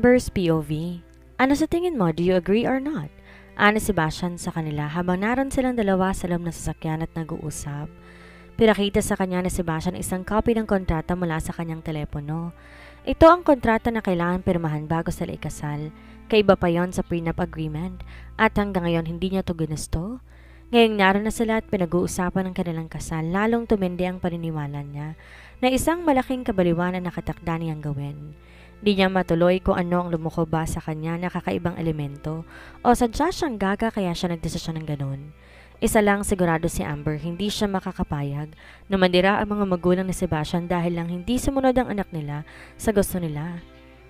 Amber's POV. Ano sa tingin mo, do you agree or not? Ani Sebastian sa kanila habang naroon silang dalawa sa loob ng sasakyan at nag-uusap. Pinakita sa kanya ni Sebastian isang copy ng kontrata mula sa kanyang telepono. Ito ang kontrata na kailangan pirmahan bago sila ikasal. Kaiba pa yon sa prenup agreement at hanggang ngayon hindi niya to ginusto. Ngayong naroon na sila at pinag-uusapan ng kanilang kasal, lalong tumindi ang paniniwala niya na isang malaking kabaliwan ang nakatakda niyang gawin. Di niya matuloy kung ano ang lumuko ba sa kanya na kakaibang elemento o sadya siyang gaga kaya siya nagdesisyon ng ganun. Isa lang sigurado si Amber, hindi siya makakapayag na mandira ang mga magulang ni Sebastian dahil lang hindi sumunod ang anak nila sa gusto nila.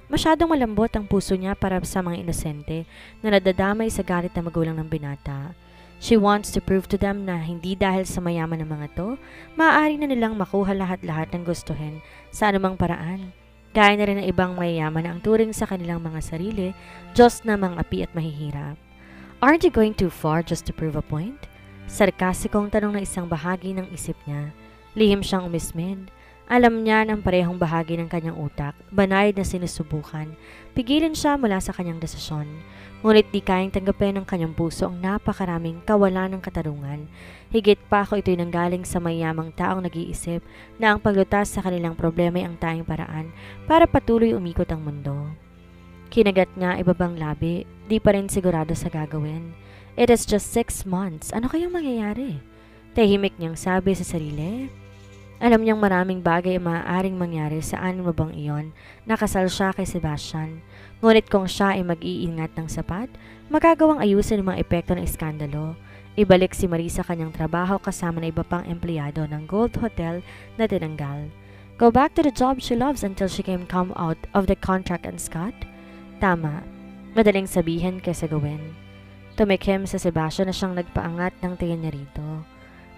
Masyadong malambot ang puso niya para sa mga inosente na nadadamay sa galit na magulang ng binata. She wants to prove to them na hindi dahil sa mayaman ng mga to, maaari na nilang makuha lahat-lahat ng gustuhin sa anumang paraan. Gaya na rin ng ibang mayayaman na ang turing sa kanilang mga sarili, Diyos na mga api at mahihirap. Aren't you going too far just to prove a point? Sarkastikong tanong ng isang bahagi ng isip niya. Lihim siyang umismid. Alam niya ng parehong bahagi ng kanyang utak, banayad na sinusubukan. Pigilin siya mula sa kanyang desisyon. Ngunit di kayang tanggapin ng kanyang puso ang napakaraming kawalan ng katarungan. Higit pa ako ito'y nanggaling sa mayamang taong nag-iisip na ang paglutas sa kanilang problema ay ang tanging paraan para patuloy umikot ang mundo. Kinagat niya ibabang labi, di pa rin sigurado sa gagawin. It is just 6 months, ano kayang mangyayari? Tahimik niyang sabi sa sarili. Alam niyang maraming bagay ang maaaring mangyari sa 6 na buwang iyon, nakasal siya kay Sebastian. Ngunit kung siya ay mag-iingat ng sapat, magagawang ayusin ang mga epekto ng iskandalo. Ibalik si Marie sa kanyang trabaho kasama na iba pang empleyado ng Gold Hotel na tinanggal. Go back to the job she loves until she can come out of the contract and Scott? Tama. Madaling sabihin kaysa gawin. Tumikim sa Sebastian na siyang nagpaangat ng tingin niya rito.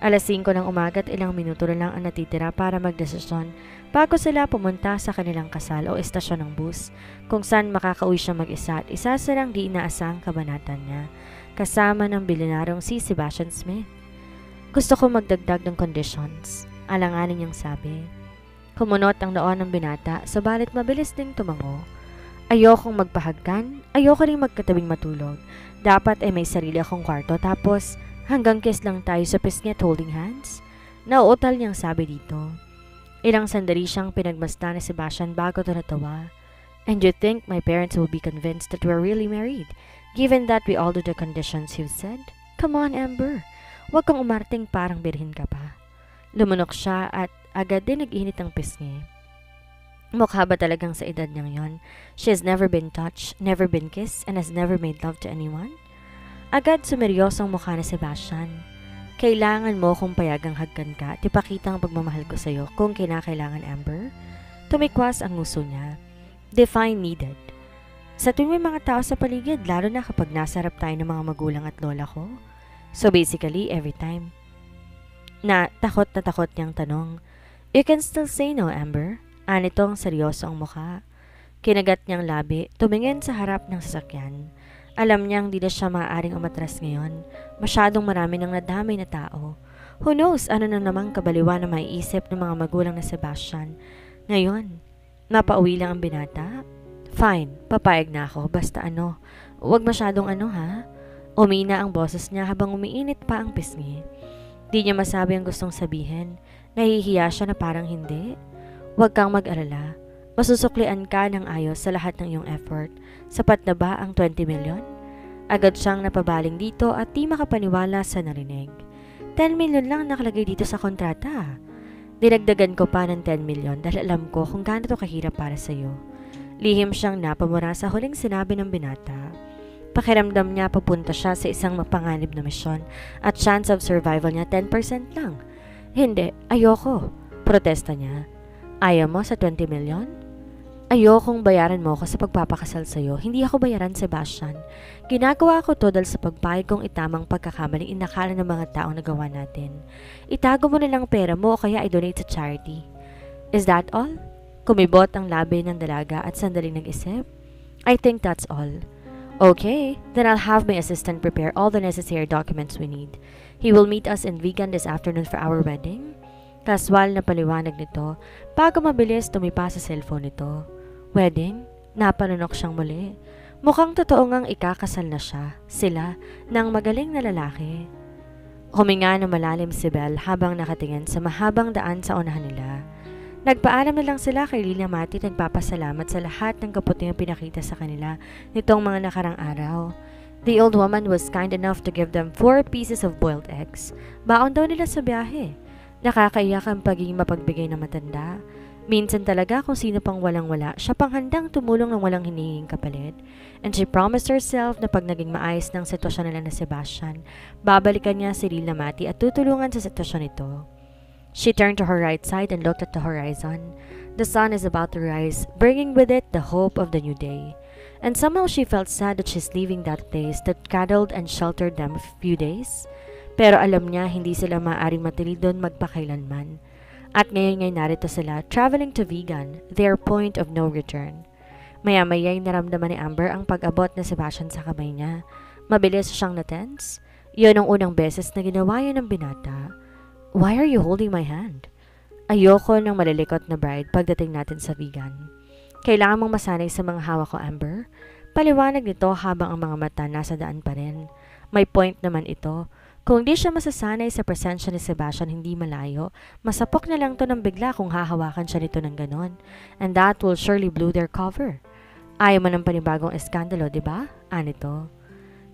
Alas 5 ng umaga at ilang minuto na lang ang natitira para magdesisyon bago sila pumunta sa kanilang kasal o estasyon ng bus kung saan makakauwi siya mag-isa at isa silang di inaasang kabanatan niya kasama ng bilyonaryong si Sebastian Smith. Gusto ko magdagdag ng conditions, alanganin niyang sabi. Kumunot ang noon ng binata, subalit mabilis ding tumango. Ayokong magpahagkan, ayoko ring magkatabing matulog. Dapat ay may sarili akong kwarto tapos hanggang kiss lang tayo sa pisngi at holding hands. Nauutal niyang sabi dito. Ilang sandali siyang pinagmasdan ni Sebastian bago ito natawa. And you think my parents will be convinced that we're really married, given that we all do the conditions you've said? Come on, Amber. Huwag kang umarting parang birhin ka pa. Lumunok siya at agad din nag-init ang pisngi. Mukha ba talagang sa edad niyang yon? She has never been touched, never been kissed, and has never made love to anyone? Agad sumeryosong mukha ni Sebastian. Kailangan mo kung payagang hagkan ka at ipakita ang pagmamahal ko sa'yo kung kinakailangan, Amber. Tumikwas ang nguso niya. Define needed. Sa tuwing may mga tao sa paligid, lalo na kapag nasa harap tayo ng mga magulang at lola ko. So basically, every time. Na takot niyang tanong. You can still say no, Amber. Anitong seryoso ang mukha. Kinagat niyang labi, tumingin sa harap ng sasakyan. Alam niyang di na siya maaaring umatras ngayon. Masyadong marami ng nadamay na tao. Who knows ano na namang kabaliwan na maiisip ng mga magulang na Sebastian. Ngayon, napauwi lang ang binata. Fine, papayag na ako. Basta huwag masyadong ha? Umina ang boses niya habang umiinit pa ang pisngi. Di niya masabi ang gustong sabihin. Nahihiya siya na parang hindi. Huwag kang mag-alala. Masusuklian ka ng ayos sa lahat ng iyong effort. Sapat na ba ang 20 million? Agad siyang napabaling dito at di makapaniwala sa narinig. 10 million lang nakalagay dito sa kontrata. Dinagdagan ko pa ng 10 million dahil alam ko kung gaano to kahirap para sa iyo. Lihim siyang napamura sa huling sinabi ng binata. Pakiramdam niya papunta siya sa isang mapanganib na misyon at chance of survival niya 10% lang. Hindi, ayoko. Protesta niya. Ayaw mo sa 20 million? Ayokong bayaran mo ako sa pagpapakasal sa'yo. Hindi ako bayaran, Sebastian. Ginagawa ko to dahil sa pagpayag kong itamang pagkakamaling inakala ng mga taong nagawa natin. Itago mo na lang pera mo o kaya i-donate sa charity. Is that all? Kumibot ang labi ng dalaga at sandaling nag-isip. I think that's all. Okay, then I'll have my assistant prepare all the necessary documents we need. He will meet us in Vegan this afternoon for our wedding. Kaswal na paliwanag nito bago mabilis tumipa sa cellphone nito. Wedding? Napanunok siyang muli. Mukhang totoo ngang ikakasal na sila, ng magaling na lalaki. Huminga ng malalim si Belle habang nakatingin sa mahabang daan sa unahan nila. Nagpaalam na lang sila kay Lila Mati at nagpapasalamat sa lahat ng kaputing pinakita sa kanila nitong mga nakarang araw. The old woman was kind enough to give them 4 pieces of boiled eggs. Baon daw nila sa biyahe. Nakakaiyak ang pagiging mapagbigay na matanda. Minsan talaga kung sino pang walang-wala, siya pang handang tumulong ng walang hinihinging kapalit. And she promised herself na pag naging maayos ng sitwasyon nila na Sebastian, babalikan niya si Lila Mati at tutulungan sa sitwasyon nito. She turned to her right side and looked at the horizon. The sun is about to rise, bringing with it the hope of the new day. And somehow she felt sad that she's leaving that place that cuddled and sheltered them a few days. Pero alam niya hindi sila maaaring matili doon magpakailanman. At ngayon narito sila, traveling to Vigan, their point of no return. Maya-maya'y naramdaman ni Amber ang pag-abot na Sebastian sa kamay niya. Mabilis siyang natense. Yun ang unang beses na ginawa yun ng binata. Why are you holding my hand? Ayoko ng malilikot na bride pagdating natin sa Vigan. Kailangan mong masanay sa mga hawak ko, Amber. Paliwanag nito habang ang mga mata nasa daan pa rin. May point naman ito. Kung di siya masasanay sa presensya ni Sebastian hindi malayo, masapok na lang to ng bigla kung hahawakan siya nito ng ganon. And that will surely blow their cover. Ayaw mo ng panibagong eskandalo, di ba? Anito.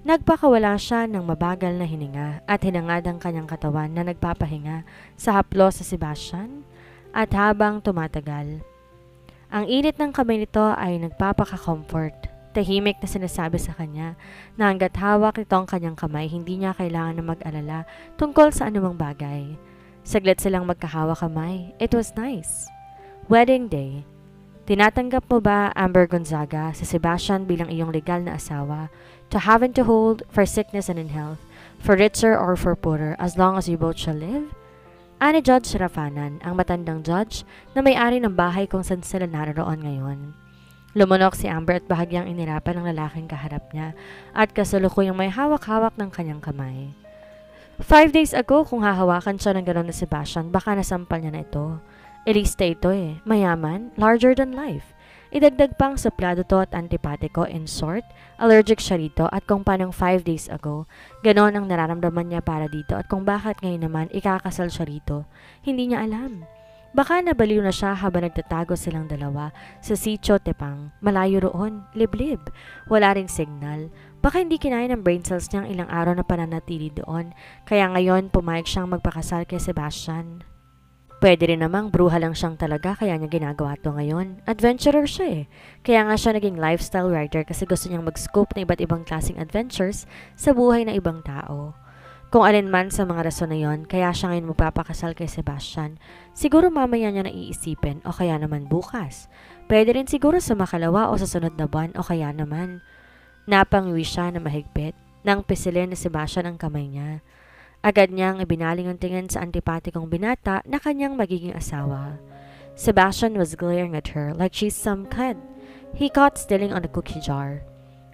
Nagpakawala siya ng mabagal na hininga at hinangad ang kanyang katawan na nagpapahinga sa haplos sa Sebastian. At habang tumatagal, ang init ng kamay nito ay nagpapaka-comfort. Tahimik na sinasabi sa kanya na hanggat hawak nito ang kanyang kamay, hindi niya kailangan na mag-alala tungkol sa anumang bagay. Saglit silang magkahawak kamay. It was nice. Wedding day. Tinatanggap mo ba, Amber Gonzaga, si Sebastian bilang iyong legal na asawa, to have and to hold, for sickness and in health, for richer or for poorer, as long as you both shall live? Ani Judge Rafanan, ang matandang judge na may-ari ng bahay kung saan sila naroon ngayon. Lumunok si Amber at bahagyang inirapan ng lalaking kaharap niya at kasalukuyang may hawak-hawak ng kanyang kamay. 5 days ago, kung hahawakan siya ng gano'n na Sebastian, baka nasampal niya na ito. Elista ito mayaman, larger than life. Idagdag pang suplado to at antipatiko. In short, allergic siya rito at kung paanong 5 days ago, gano'n ang nararamdaman niya para dito at kung bakit ngayon naman ikakasal siya rito, hindi niya alam. Baka nabaliw na siya habang nagtatago silang dalawa sa Sitio Tepang. Malayo roon, liblib. Wala ring signal. Baka hindi kinaya ng brain cells niyang ilang araw na pananatili doon, kaya ngayon pumayag siyang magpakasal kay Sebastian. Pwede rin namang bruha lang siyang talaga kaya niya ginagawa to ngayon. Adventurer siya Kaya nga siya naging lifestyle writer kasi gusto niyang mag-scoop na iba't ibang klaseng adventures sa buhay ng ibang tao. Kung alin man sa mga rason na yon, kaya siya ngayon magpapakasal kay Sebastian, siguro mamaya niya naiisipin o kaya naman bukas. Pwede rin siguro sa makalawa o sa sunod na buwan o kaya naman. Napangwi siya na mahigpit nang pisilin ni Sebastian ang kamay niya. Agad niyang ibinaling ang tingin sa antipatikong binata na kanyang magiging asawa. Sebastian was glaring at her like she's some kid he caught stealing on a cookie jar.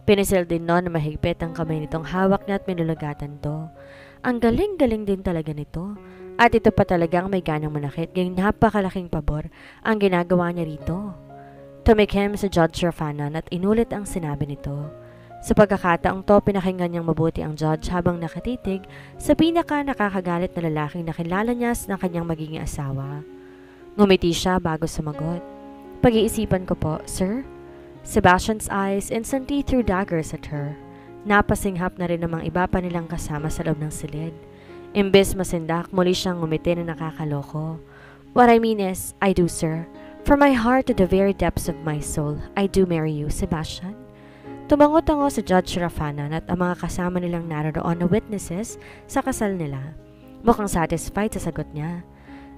Pinisil din noon na mahigpit ang kamay nitong hawak niya at minulugatan to. Ang galing-galing din talaga nito. At ito pa talagang may ganang manakit, gayong napakalaking pabor ang ginagawa niya rito. Tumikim sa Judge Rafanan at inulit ang sinabi nito. Sa pagkakataong to, pinakinggan niyang mabuti ang judge habang nakatitig sa pinaka nakakagalit na lalaking nakilala niya ng kanyang magiging asawa. Ngumiti siya bago sumagot. Pag-iisipan ko po, sir. Sebastian's eyes instantly threw daggers at her. Napasinghap na rin namang iba pa nilang kasama sa loob ng silid. Imbes masindak, muli siyang ngumiti na nakakaloko. What I mean is, I do, sir. From my heart to the very depths of my soul, I do marry you, Sebastian. Tumango-tango sa Judge Rafanan at ang mga kasama nilang naroon na witnesses sa kasal nila. Mukhang satisfied sa sagot niya.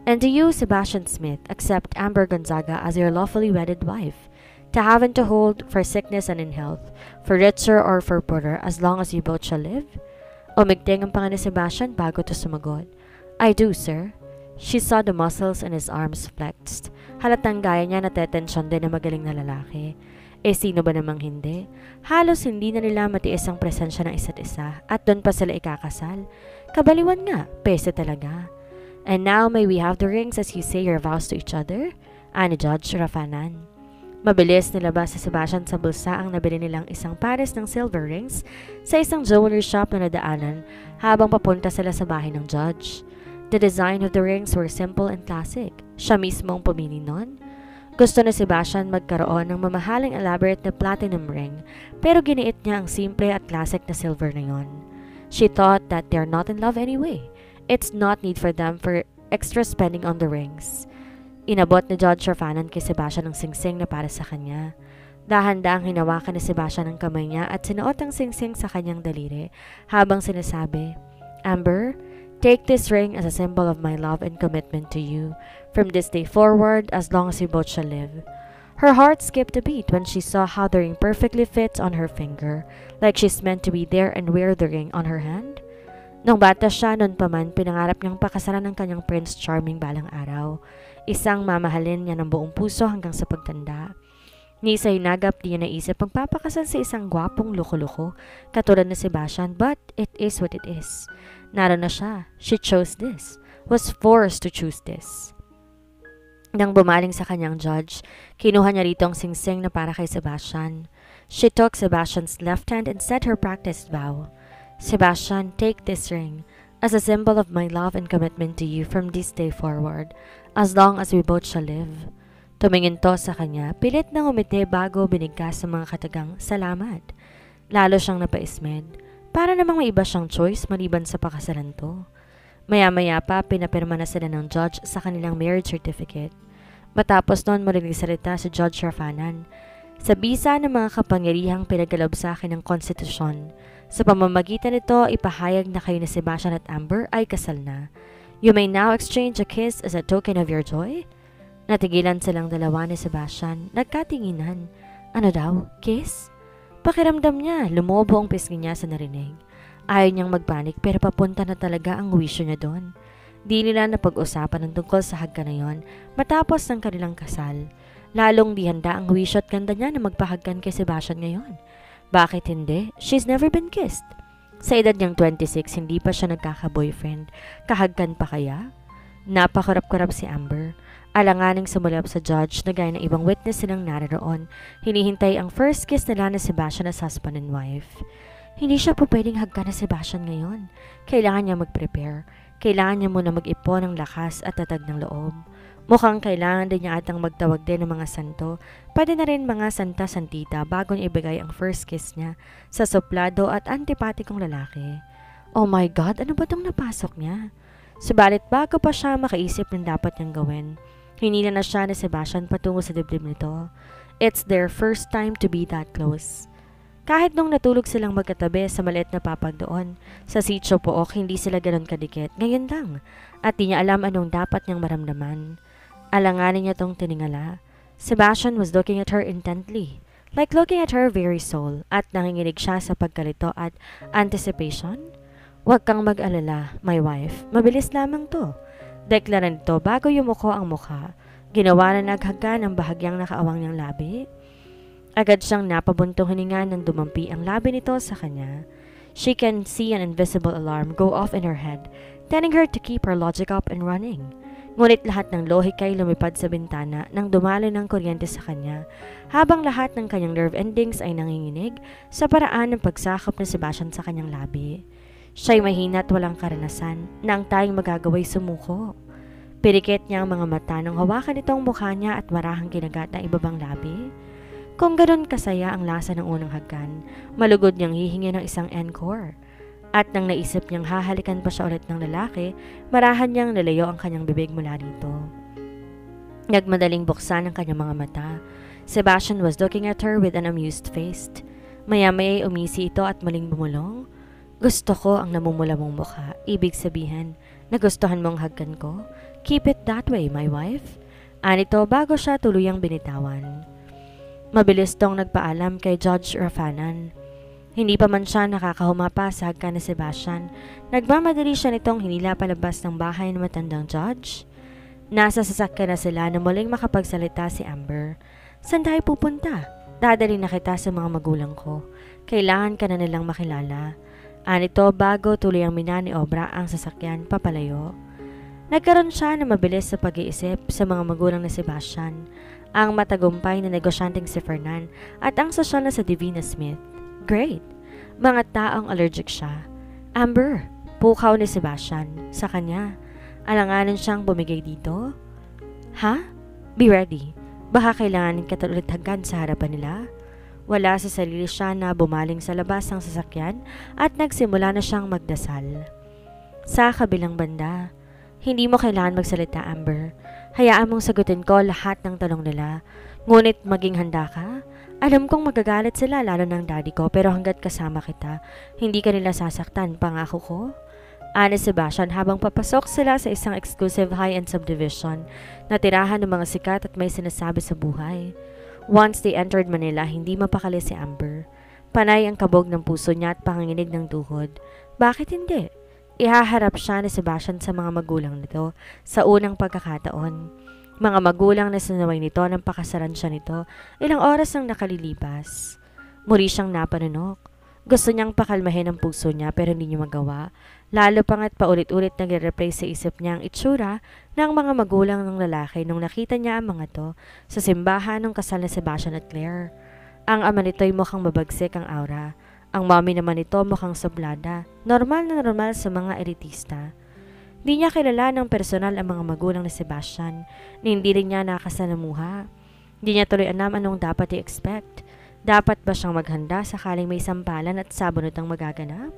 And do you, Sebastian Smith, accept Amber Gonzaga as your lawfully wedded wife? To have and to hold, for sickness and in health, for richer or for poorer, as long as you both shall live? Umigting ang panga ni Sebastian bago to sumagot. I do, sir. She saw the muscles in his arms flexed. Halatang gaya niya natetensyon din na magaling na lalaki. Sino ba namang hindi? Halos hindi na nila matiis ang presensya ng isa't isa at doon pa sila ikakasal. Kabaliwan nga, pese talaga. And now may we have the rings as you say your vows to each other? Ani Judge Rafanan. Mabilis nilabas si Sebastian sa bulsa ang nabili nilang isang pares ng silver rings sa isang jewelry shop na nadaanan habang papunta sila sa bahay ng judge. The design of the rings were simple and classic. Siya mismo ang pumili nun. Gusto ni Sebastian magkaroon ng mamahaling elaborate na platinum ring pero giniit niya ang simple at classic na silver na yon. She thought that they're not in love anyway. It's not need for them for extra spending on the rings. Inabot ni Judge Rafanan kay Sebastian ang singsing na para sa kanya. Dahan-dahang hinawakan ni Sebastian ang kamay niya at sinuot ang singsing sa kanyang daliri habang sinasabi, Amber, take this ring as a symbol of my love and commitment to you from this day forward as long as we both shall live. Her heart skipped a beat when she saw how the ring perfectly fits on her finger, like she's meant to be there and wear the ring on her hand. Nung bata siya, noon pa man, pinangarap niyang pakasalan ng kanyang Prince Charming balang araw. Isang mamahalin niya ng buong puso hanggang sa pagtanda. Ni sa hinagap di niya naisip magpapakasal sa isang gwapong loko-loko katulad na Sebastian, but it is what it is. Naroon na siya. She chose this. Was forced to choose this. Nang bumaling sa kanyang judge, kinuha niya rito ang singsing na para kay Sebastian. She took Sebastian's left hand and said her practiced vow. Sebastian, take this ring as a symbol of my love and commitment to you from this day forward, as long as we both shall live. Tumingin to sa kanya, pilit na ngumiti bago binigkas sa mga katagang salamat. Lalo siyang napaismed, para namang may iba siyang choice maliban sa pakasalan to. Maya-maya pa, pinapirma na sila ng judge sa kanilang marriage certificate. Matapos noon, muling nagsalita si Judge Rafanan. Sa bisa ng mga kapangyarihang pinagalob sa akin ng konstitusyon, sa pamamagitan nito, ipahayag na kayo ni Sebastian at Amber ay kasal na. You may now exchange a kiss as a token of your joy? Natigilan silang dalawa ni Sebastian, nagkatinginan. Ano daw? Kiss? Pakiramdam niya, lumobo ang pisngi niya sa narinig. Ayaw niyang magpanik pero papunta na talaga ang wisyo niya doon. Di nila napag-usapan ng tungkol sa hagkan na yon matapos ng kanilang kasal. Lalong di handa ang wisyo at ganda niya na magpahagkan kay Sebastian ngayon. Bakit hindi? She's never been kissed. Sa edad niyang 26, hindi pa siya nagkaka-boyfriend. Kahagkan pa kaya? Napakarap-karap si Amber. Alanganing sumulap sa judge na gaya ng ibang witness silang naroon. Hinihintay ang first kiss nila ni Sebastian as husband and wife. Hindi siya po pwedeng hagkan na Sebastian ngayon. Kailangan niya mag-prepare. Kailangan niya muna mag-ipon ng lakas at tatag ng loob. Mukhang kailangan din niya atang magtawag din ng mga santo, pwede na rin mga santa-santita bago niya ibigay ang first kiss niya sa suplado at antipatikong lalaki. Oh my God, ano ba itong napasok niya? Subalit bago pa siya makaisip ng dapat niyang gawin, hinila na siya ni Sebastian patungo sa dibdib nito. It's their first time to be that close. Kahit nung natulog silang magkatabi sa maliit na papag doon, sa sitio Pook, hindi sila ganon kadikit, ngayon lang, at di niya alam anong dapat niyang maramdaman. Alanganin niya tong tiningala. Sebastian was looking at her intently, like looking at her very soul, at nanginginig siya sa pagkalito at anticipation. Huwag kang mag-alala, my wife. Mabilis lamang to. Deklara nito bago yumuko ang mukha. Ginawa na naghagkan ang bahagyang nakaawang niyang labi. Agad siyang napabuntong hininga nang dumampi ang labi nito sa kanya. She can see an invisible alarm go off in her head, telling her to keep her logic up and running. Ngunit lahat ng lohika ay lumipad sa bintana nang dumalo ng kuryente sa kanya, habang lahat ng kanyang nerve endings ay nanginginig sa paraan ng pagsakop ni Sebastian sa kanyang labi. Siya'y mahina at walang karanasan na ang tayong magagawa'y sumuko. Pirikit niya ang mga mata nang hawakan itong mukha niya at marahang kinagat ng ibabang labi. Kung ganoon kasaya ang lasa ng unang hagkan, malugod niyang hihingi ng isang encore. At nang naisip niyang hahalikan pa siya ulit ng lalaki, marahan niyang nalayo ang kanyang bibig mula dito. Nagmadaling buksan ang kanyang mga mata. Sebastian was looking at her with an amused face. Maya-maya umisi ito at muling bumulong. Gusto ko ang namumula mong mukha. Ibig sabihin, nagustuhan mong hagkan ko? Keep it that way, my wife. Anito bago siya tuluyang binitawan. Mabilis tong nagpaalam kay Judge Rafanan. Hindi pa man siya nakakahumapa sa hagkan ni Sebastian, nagmamadali siya nitong hinila palabas ng bahay ng matandang judge. Nasa sasakyan na sila na muling makapagsalita si Amber. Saan tayo pupunta? Dadali na kita sa mga magulang ko. Kailangan ka na nilang makilala. Anito bago tuloy ang minaniobra ang sasakyan papalayo. Nagkaroon siya na mabilis sa pag-iisip sa mga magulang ni Sebastian. ang matagumpay na negosyanteng si Fernan at ang sosyal na sa Divina Smith. Great! Mga taong allergic siya. Amber, pukaw ni Sebastian sa kanya. Alanganin siyang bumigay dito. Ha? Be ready. Baka kailanganin ka ulit hanggan sa harapan nila. Wala sa sarili siya na bumaling sa labas ng sasakyan at nagsimula na siyang magdasal. Sa kabilang banda, hindi mo kailangan magsalita, Amber. Hayaan mong sagutin ko lahat ng tanong nila. Ngunit maging handa ka. Alam kong magagalit sila lalo ng daddy ko pero hanggat kasama kita, hindi ka nila sasaktan, pangako ko. Ani Sebastian habang papasok sila sa isang exclusive high-end subdivision na tirahan ng mga sikat at may sinasabi sa buhay. Once they entered Manila, hindi mapakali si Amber. Panay ang kabog ng puso niya at panginginig ng tuhod. Bakit hindi? Ihaharap siya ni Sebastian sa mga magulang nito sa unang pagkakataon. Mga magulang na sinaway nito nang pakasaran siya nito, ilang oras ang nakalilipas. Muli siyang napanunok. Gusto niyang pakalmahin ang puso niya pero hindi niya magawa. Lalo pangat paulit-ulit nagre-replay sa isip niya ang itsura ng mga magulang ng lalaki nung nakita niya ang mga to sa simbahan ng kasal na Sebastian at Claire. Ang ama nito'y mukhang mabagsik ang aura. Ang mommy naman nito mukhang sublada. Normal na normal sa mga elitista. Di niya kilala ng personal ang mga magulang ni Sebastian, na hindi rin niya nakasanamuha. Di niya tuloy alam anong dapat i-expect. Dapat ba siyang maghanda sakaling may sampalan at sabunot ang magaganap?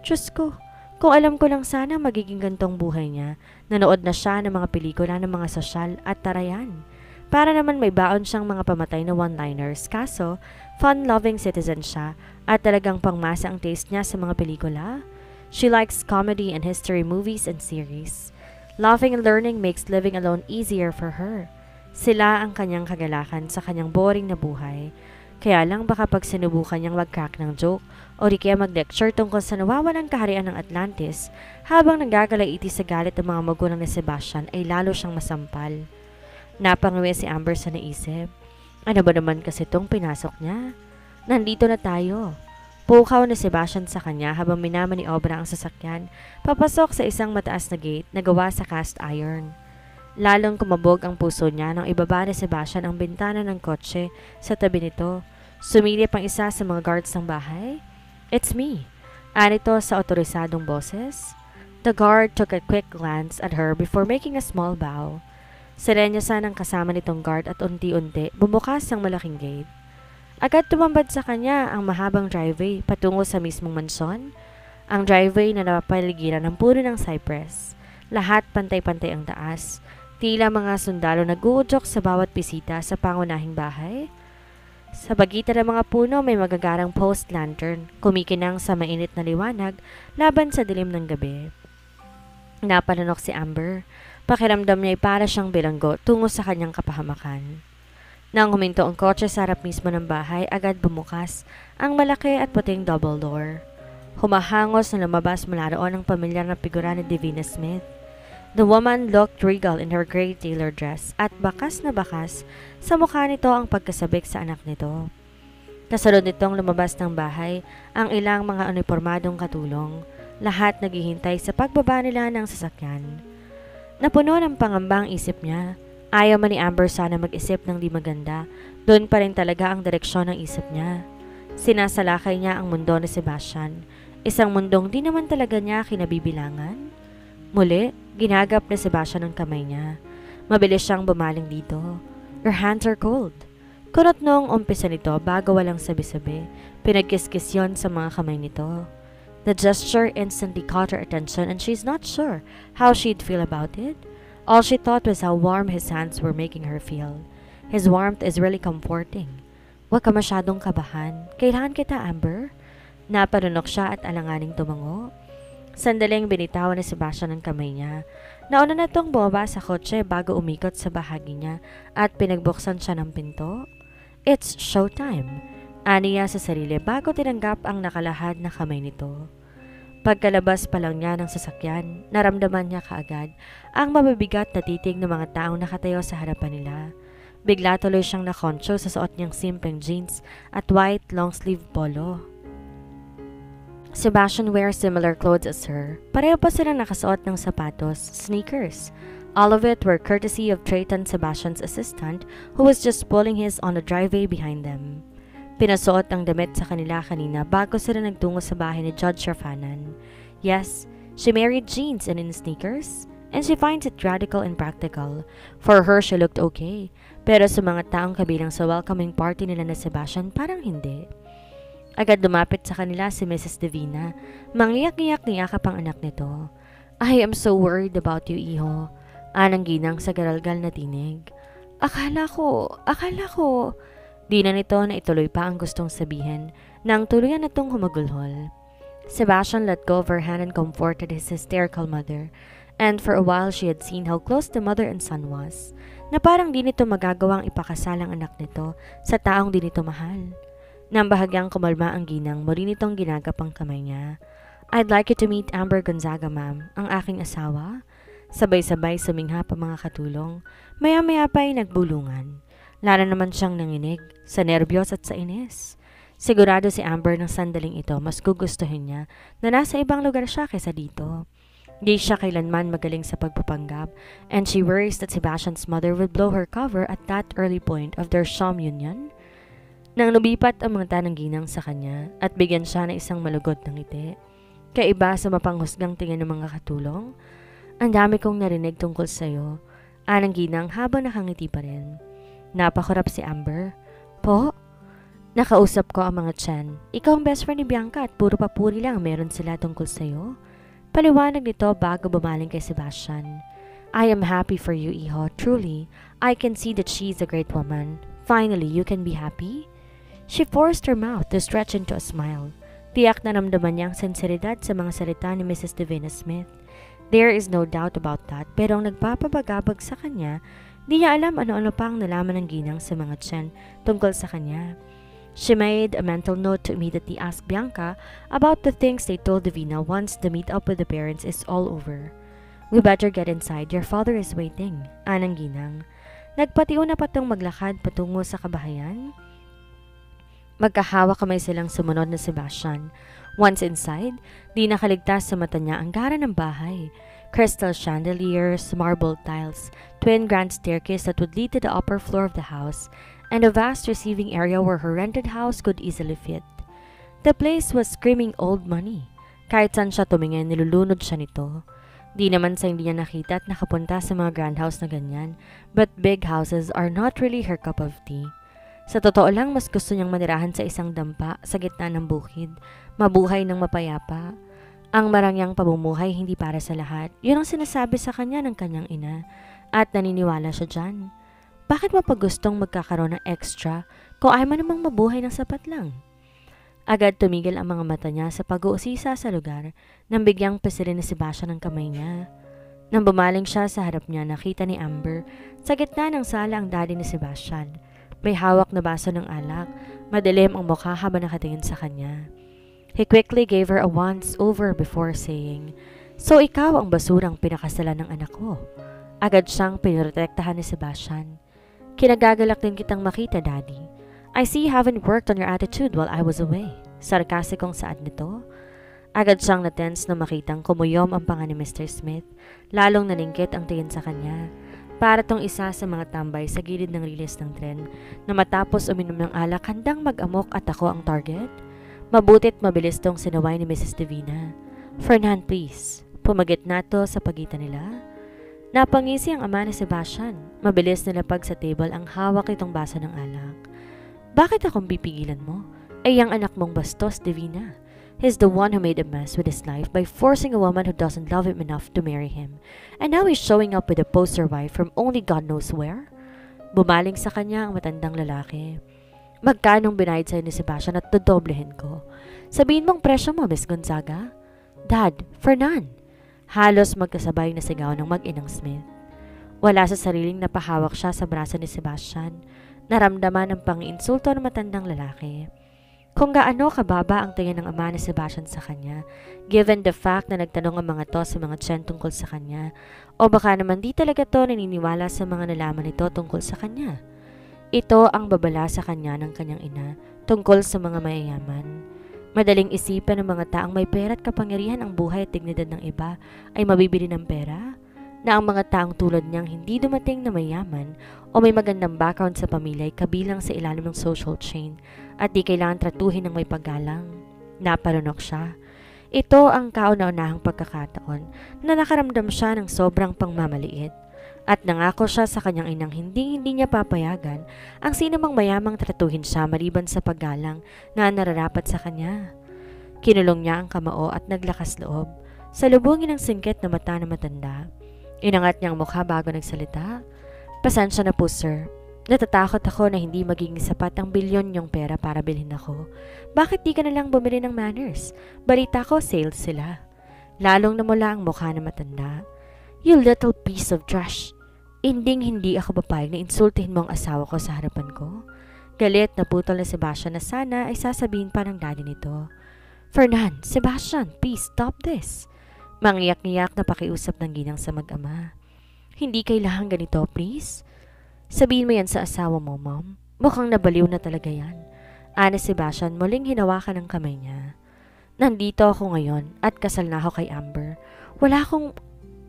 Diyos ko, kung alam ko lang sana magiging gantong buhay niya, nanood na siya ng mga pelikula ng mga sosyal at tarayan. Para naman may baon siyang mga pamatay na one-liners, kaso fun-loving citizen siya at talagang pangmasa ang taste niya sa mga pelikula. She likes comedy and history movies and series. Laughing and learning makes living alone easier for her. Sila ang kanyang kagalakan sa kanyang boring na buhay. Kaya lang baka pag sinubukan niyang mag-crack ng joke o di kaya mag-lecture tungkol sa nawawalang kaharian ng Atlantis habang nanggagalaiti sa galit ng mga magulang ni Sebastian ay lalo siyang masampal. Napangiwi si Amber sa naisip. Ano ba naman kasi itong pinasok niya? Nandito na tayo. Pukaw ni Sebastian sa kanya habang minamaniobra ang sasakyan, papasok sa isang mataas na gate na gawa sa cast iron. Lalong kumabog ang puso niya nang ibaba ni Sebastian ang bintana ng kotse sa tabi nito. Sumilip ang isa sa mga guards ng bahay. It's me. Anito sa otorisadong boses. The guard took a quick glance at her before making a small bow. Serenyosan ang kasama nitong guard at unti-unti bumukas ang malaking gate. Agad tumambad sa kanya ang mahabang driveway patungo sa mismong mansyon. Ang driveway na napapaligiran ng puno ng cypress. Lahat pantay-pantay ang taas. Tila mga sundalo nag-uudyok sa bawat bisita sa pangunahing bahay. Sa pagitan ng mga puno may magagarang post lantern, kumikinang sa mainit na liwanag laban sa dilim ng gabi. Napanunok si Amber. Pakiramdam niya ay para siyang bilanggo tungo sa kanyang kapahamakan. Nang huminto ang kotse sa harap mismo ng bahay, agad bumukas ang malaki at puting double door. Humahangos na lumabas mula roon ang pamilyar na figura ni Divina Smith. The woman looked regal in her gray tailor dress at bakas na bakas sa mukha nito ang pagkasabik sa anak nito. Kasunod nitong lumabas ng bahay ang ilang mga uniformadong katulong, lahat naghihintay sa pagbaba nila ng sasakyan. Napuno ng pangambang isip niya. Ayaw man ni Amber sana mag-isip ng di maganda, doon pa rin talaga ang direksyon ng isip niya. Sinasalakay niya ang mundo ni Sebastian, isang mundong di naman talaga niya kinabibilangan. Muli, ginagap ni Sebastian ang kamay niya. Mabilis siyang bumaling dito. Your hands are cold. Kunot noong umpisa nito bago walang sabi-sabi, pinagkiskis yon sa mga kamay nito. The gesture instantly caught her attention and she's not sure how she'd feel about it. All she thought was how warm his hands were making her feel. His warmth is really comforting. Huwag ka masyadong kabahan. Kailangan kita, Amber. Napanunok siya at alanganing tumango. Sandaling binitawan ni Sebastian ang kamay niya. Nauna na itong bumaba sa kotse bago umikot sa bahagi niya at pinagbuksan siya ng pinto. It's showtime. Aniya sa sarili bago tinanggap ang nakalahad na kamay nito. Pagkalabas pa lang niya ng sasakyan, naramdaman niya kaagad ang mabibigat na titig ng mga taong nakatayo sa harapan nila. Bigla tuloy siyang nakoncho sa suot niyang simpleng jeans at white long-sleeve polo. Sebastian wears similar clothes as her. Pareho pa silang nakasuot ng sapatos, sneakers. All of it were courtesy of Trayton Sebastian's assistant who was just pulling his on the driveway behind them. Pinasuot ang damit sa kanila kanina bago sila nagtungo sa bahay ni Judge Sharfanan. Yes, she married jeans and in sneakers, and she finds it radical and practical. For her, she looked okay, pero sa mga taong kabilang sa welcoming party nila na Sebastian, parang hindi. Agad lumapit sa kanila si Mrs. Divina. Mangiyak-ngiyak-niyakap ang anak nito. I am so worried about you, iho. Anang ginang sa garalgal na tinig. Akala ko. Di na nito na ituloy pa ang gustong sabihin nang tuluyan na itong humagulhol. Sebastian let go of her hand and comforted his hysterical mother, and for a while she had seen how close the mother and son was, na parang di nito magagawang ipakasal ang anak nito sa taong di nito mahal. Nang bahagyang kumalma ang ginang, muli nitong ginagapang kamay niya. I'd like you to meet Amber Gonzaga, ma'am, ang aking asawa. Sabay-sabay sumingha pa mga katulong. Maya-maya pa ay nagbulungan. Lalo naman siyang nanginig, sa nerbiyos at sa inis. Sigurado si Amber ng sandaling ito mas gugustuhin niya na nasa ibang lugar siya kaysa dito. Di siya kailanman magaling sa pagpapanggap, and she worries that Sebastian's mother would blow her cover at that early point of their sham union. Nang lumipat ang mga tanang ginang sa kanya at bigyan siya ng isang malugod ng ngiti, kaiba sa mapanghusgang tingin ng mga katulong, ang dami kong narinig tungkol sa'yo, anang ginang habang nakangiti pa rin. Napakurap si Amber. Po? Nakausap ko ang mga tiyan. Ikaw ang best friend ni Bianca at puro papuri lang meron sila tungkol sa'yo. Paliwanag nito bago bumaling kay Sebastian. I am happy for you, iho. Truly, I can see that she is a great woman. Finally, you can be happy? She forced her mouth to stretch into a smile. Tiyak na namdaman niya ang sinseridad sa mga salita ni Mrs. Divina Smith. There is no doubt about that, pero ang nagpapabagabag sa kanya, di niya alam ano-ano pa ang nalaman ng ginang sa mga tiyan tungkol sa kanya. She made a mental note to immediately ask Bianca about the things they told Divina once the meet-up with the parents is all over. We better get inside, your father is waiting, anang ginang. Nagpatiuna pa tong maglakad patungo sa kabahayan. Magkahawa kamay silang sumunod na Sebastian. Once inside, di nakaligtas sa mata niya ang gara ng bahay. Crystal chandeliers, marble tiles, twin grand staircase that would lead to the upper floor of the house, and a vast receiving area where her rented house could easily fit. The place was screaming old money. Kahit saan siya tumingin, nilulunod siya nito. Di naman sa hindi niya nakita at nakapunta sa mga grand house na ganyan, but big houses are not really her cup of tea. Sa totoo lang, mas gusto niyang manirahan sa isang dampa sa gitna ng bukid, mabuhay ng mapayapa. Ang marangyang pamumuhay hindi para sa lahat, yun ang sinasabi sa kanya ng kanyang ina, at naniniwala siya dyan. Bakit mo pa gustong magkakaroon ng extra kung ayaw mo namang mabuhay ng sapat lang? Agad tumigil ang mga mata niya sa pag-uusisa sa lugar nang bigyang pasilin ni Sebastian ng kamay niya. Nang bumaling siya sa harap niya, nakita ni Amber sa gitna ng sala ang daddy ni Sebastian. May hawak na baso ng alak, madilim ang mukha habang nakatingin sa kanya. He quickly gave her a once-over before saying, So ikaw ang basurang pinakasalan ng anak ko. Agad siyang pinoprotektahan ni Sebastian. Kinagagalak din kitang makita, Daddy. I see you haven't worked on your attitude while I was away. Sarkasikong saad nito. Agad siyang natense na makitang kumuyom ang panga ni Mr. Smith. Lalong naningkit ang tingin sa kanya. Para tong isa sa mga tambay sa gilid ng riles ng tren na matapos uminom ng alak handang mag-amok at ako ang target. Mabutit mabilis tong sinaway ni Mrs. Divina. Fernand, please. Pumagit na to sa pagitan nila. Napangisi ang ama ni Sebastian. Mabilis nilapag sa table ang hawak itong baso ng alak. Bakit akong pipigilan mo? Ay ang anak mong bastos, Divina. He's the one who made a mess with his life by forcing a woman who doesn't love him enough to marry him. And now he's showing up with a poster wife from only God knows where? Bumaling sa kanya ang matandang lalaki. Magkanong binayad sa'yo ni Sebastian at dodoblehin ko? Sabihin mong presyo mo, Miss Gonzaga? Dad, Fernand. Halos magkasabay na sigaw ng mag-inang Smith. Wala sa sariling napahawak siya sa braso ni Sebastian. Naramdaman ang pang-insulto ng matandang lalaki. Kung gaano kababa ang tingin ng ama ni Sebastian sa kanya, given the fact na nagtanong ang mga to sa mga tiyan tungkol sa kanya, o baka naman di talaga to naniniwala sa mga nalaman nito tungkol sa kanya. Ito ang babala sa kanya ng kanyang ina tungkol sa mga mayayaman. Madaling isipin ng mga taong may pera at kapangyarihan ang buhay at dignidad ng iba ay mabibili ng pera. na ang mga taong tulad niyang hindi dumating na mayaman o may magandang background sa pamilya ay kabilang sa ilalim ng social chain at di kailangan tratuhin ng may paggalang. Naparunok siya. Ito ang kauna-unahang pagkakataon na nakaramdam siya ng sobrang pangmamaliit at nangako siya sa kanyang inang hindi niya papayagan ang sinumang mayamang tratuhin siya maliban sa paggalang na nararapat sa kanya. Kinulong niya ang kamao at naglakas loob. Salubungin ang singkit na mata na matanda. Inangat niya ang mukha bago nagsalita. Pasensya na po, sir. Natatakot ako na hindi magiging sapat ang bilyon yung pera para bilhin ako. Bakit di ka na lang bumili ng Manners? Balita ko, sales sila. Lalong namula ang mukha na matanda. You little piece of trash. Hindi ako papayag na insultihin mo ang asawa ko sa harapan ko. Galit na putol na Sebastian na sana ay sasabihin pa ng daddy nito. Fernan, Sebastian, please stop this. Mangiyak-ngiyak na pakiusap ng ginang sa mag-ama. Hindi kailangan ganito, please. Sabihin mo yan sa asawa mo, mom. Mukhang nabaliw na talaga yan. Ana Sebastian muling hinawakan ang kamay niya. Nandito ako ngayon at kasal na ako kay Amber. Wala akong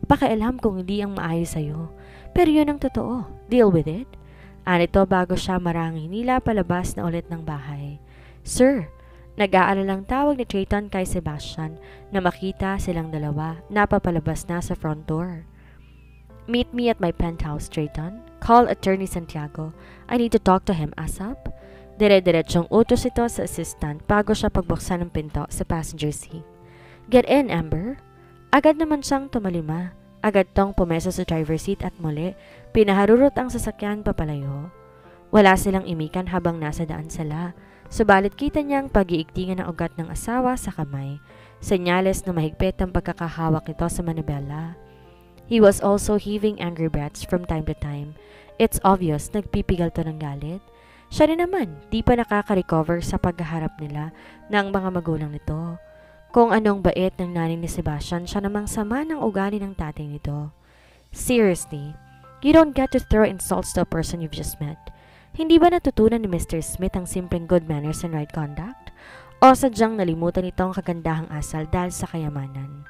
pakialam kung hindi ang maayos sa'yo. Pero yun ang totoo. Deal with it. Anito bago siya maranging nila palabas na ulit ng bahay. Sir, nag-aalalang tawag ni Trayton kay Sebastian na makita silang dalawa na papalabas na sa front door. Meet me at my penthouse, Trayton. Call Attorney Santiago. I need to talk to him ASAP. Dire-diretsong utos ito sa assistant bago siya pagbuksan ng pinto sa passenger seat. Get in, Amber. Agad naman siyang tumalima. Agad tong pumeso sa driver seat at muli, pinaharurot ang sasakyan papalayo. Wala silang imikan habang nasa daan sila. Subalit kita niyang pag-iigtingan ng ugat ng asawa sa kamay. Senyales na mahigpit ang pagkakahawak nito sa manibela. He was also heaving angry breaths from time to time. It's obvious nagpipigal to ng galit. Siya rin naman, di pa nakaka-recover sa paghaharap nila ng mga magulang nito. Kung anong bait ng nanay ni Sebastian, siya namang sama ng ugali ng tatay nito. Seriously, you don't get to throw insults to a person you've just met. Hindi ba natutunan ni Mr. Smith ang simpleng good manners and right conduct? O sadyang nalimutan ito ang kagandahang asal dahil sa kayamanan?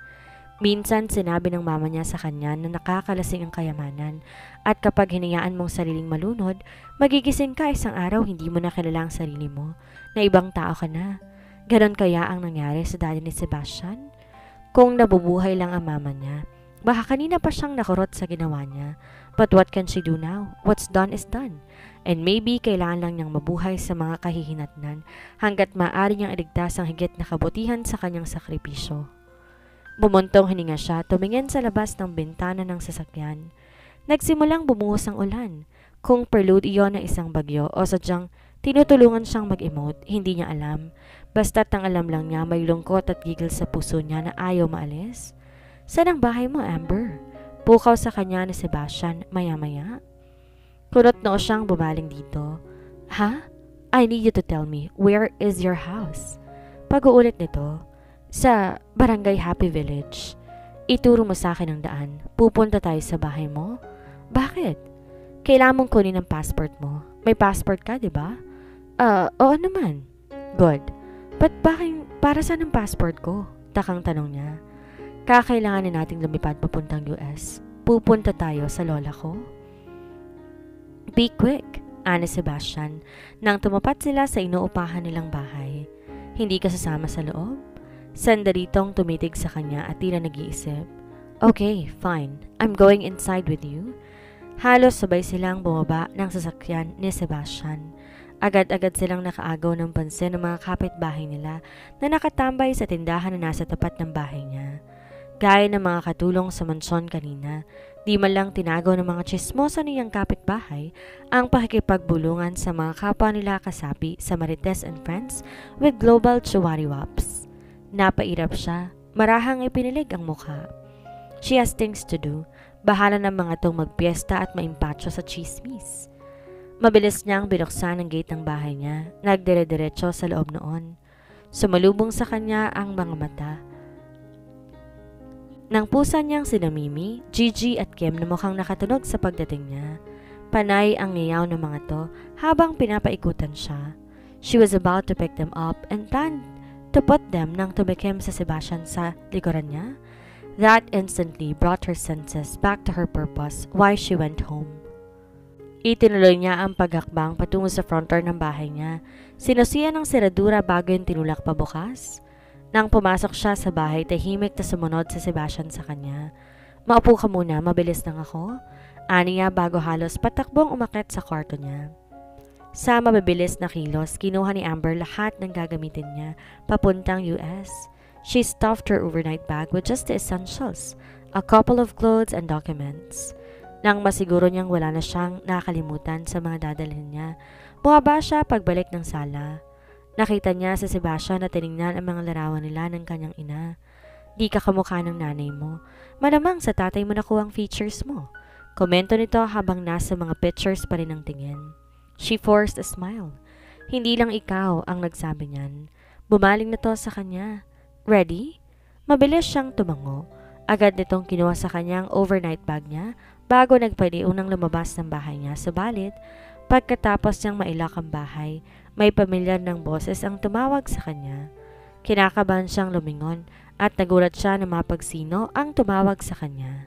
Minsan sinabi ng mama niya sa kanya na nakakalasing ang kayamanan at kapag hinayaan mong sariling malunod, magigising ka isang araw hindi mo na kilala ang sarili mo, na ibang tao ka na. Ganon kaya ang nangyari sa daddy ni Sebastian? Kung nabubuhay lang ang mama niya, baka kanina pa siyang nakurot sa ginawa niya. But what can she do now? What's done is done. And maybe kailangan lang niyang mabuhay sa mga kahihinatnan hanggat maaari niyang iligtas ang higit na kabutihan sa kanyang sakripisyo. Bumuntong hininga siya, tumingin sa labas ng bintana ng sasakyan. Nagsimulang bumuhos ang ulan. Kung prelude iyon ng isang bagyo o sadyang tinutulungan siyang mag-emote, hindi niya alam. Basta't ang alam lang niya may lungkot at gigil sa puso niya na ayaw maalis. Saan ang bahay mo, Amber? Pukaw sa kanya ni Sebastian maya-maya. Kunot noo siyang bumaling dito. Ha? I need you to tell me, where is your house? Pag-uulit nito, sa Barangay Happy Village. Ituro mo sa akin ang daan. Pupunta tayo sa bahay mo? Bakit? Kailangan mong kunin ang passport mo. May passport ka, di ba? Oo naman. Good. But bakit, para saan ang passport ko? Takang tanong niya. Kakailanganin nating lumipad papuntang US. Pupunta tayo sa lola ko. Be quick, ani Sebastian, nang tumapat sila sa inuupahan nilang bahay. Hindi ka sasama sa loob? Sandaritong tumitig sa kanya at tila nag-iisip. Okay, fine. I'm going inside with you. Halos sabay silang bumaba ng sasakyan ni Sebastian. Agad-agad silang nakaagaw ng pansin ng mga kapitbahay nila na nakatambay sa tindahan na nasa tapat ng bahay niya. Gaya ng mga katulong sa mansyon kanina, di man lang tinagaw ng mga chismosa niyang kapitbahay ang pakikipagbulungan sa mga kapwa nila kasapi sa Marites and Friends with Global Chiwariwaps. Napairap siya, marahang ipinilig ang mukha. She has things to do, bahala ng mga tong magpiesta at maimpatso sa chismis. Mabilis niyang binuksan ang gate ng bahay niya, nagdire-diretso sa loob noon. Sumalubong sa kanya ang mga mata. Nang pusa niyang sina Mimi, Gigi at Kim na mukhang nakatunog sa pagdating niya. Panay ang ngayaw ng mga to habang pinapaikutan siya. She was about to pick them up and planned to put them nang tumikim sa Sebastian sa likuran niya. That instantly brought her senses back to her purpose why she went home. Itinuloy niya ang paghakbang patungo sa front door ng bahay niya. Sinusiyan ng seradura bago yung tinulak pabukas. Nang pumasok siya sa bahay, tahimik na sumunod si Sebastian sa kanya. Maupo ka muna, mabilis lang ako. Ani niya bago halos patakbong umakyat sa kwarto niya. Sa mabibilis na kilos, kinuha ni Amber lahat ng gagamitin niya papuntang US. She stuffed her overnight bag with just the essentials, a couple of clothes and documents. Nang masiguro niyang wala na siyang nakalimutan sa mga dadalhin niya, bumaba siya pagbalik ng sala. Nakita niya si Sebastian na tiningnan ang mga larawan nila ng kanyang ina. Di ka kamukha ng nanay mo. Malamang sa tatay mo nakuha ang features mo. Komento nito habang nasa mga pictures pa rin ang tingin. She forced a smile. Hindi lang ikaw ang nagsabi niyan. Bumaling na to sa kanya. Ready? Mabilis siyang tumango. Agad nitong kinuha sa kanyang overnight bag niya bago nagpaliunang lumabas ng bahay niya. Subalit, pagkatapos niyang mailak ang bahay, may pamilyar ng boses ang tumawag sa kanya. Kinakabahan siyang lumingon at nagulat siya na mapagsino ang tumawag sa kanya.